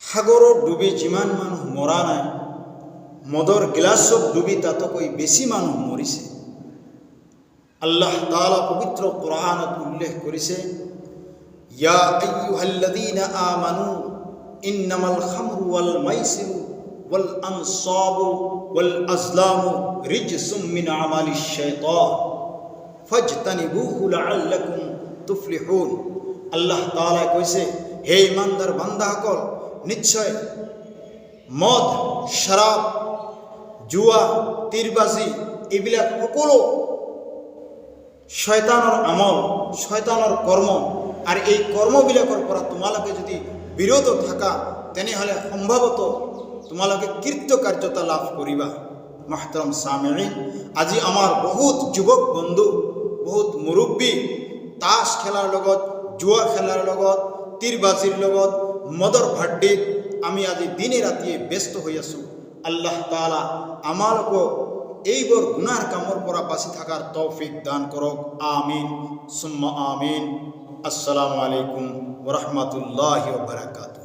সাগরত ডুবি যিমান মানুহ মৰা নাই, মদৰ গিলাছত ডুবি তাতকৈ বেছি মানুহ মৰিছে। আল্লাহ তাআলা পবিত্ৰ কোৰআনত উল্লেখ কৰিছে, ইয়া আইয়ুহাল্লাযীনা আমানু ইন্নামাল খামরু ওয়াল মাইসিরু ওয়াল আনসাবু ওয়াল আজলামু রিজসুম মিন আমালিশ শাইতান ফাজতানিবুহু লাআল্লাকুম তুফলিহুন। আল্লাহ তাআলা কৈছে, হে ইমানদার বান্দাসকল, নিশ্চয় মদ, শরাব, জুয়া, তীরবাজি এইবিলাক সকলো শয়তানৰ আমল, শয়তানৰ কৰ্ম। আৰু এই কৰ্মবিলাকৰ পৰা তোমালোকে যদি বিৰত থাকা তেনেহ'লে সম্ভৱতঃ তোমালোকে কৃতকাৰ্যতা লাভ কৰিবা। মাহতাৰাম সামিঈন, আজি আমাৰ বহুত যুৱক বন্ধু, বহুত মুৰব্বী তাছ খেলাৰ লগত, জুৱা খেলাৰ লগত, তীৰবাজিৰ লগত, মদৰ ভাড্ডিত আমি আজি দিনে ৰাতিয়ে ব্যস্ত হৈ আছোঁ। আল্লাহ তাআলা আমালোকক এইবোৰ গুনাহৰ কামৰ পৰা বাচি থকাৰ তৌফিক দান কৰক। আমিন সুম্মা আমিন। আসসালামু আলাইকুম ওয়া রাহমাতুল্লাহি ওয়া বারাকাতুহু।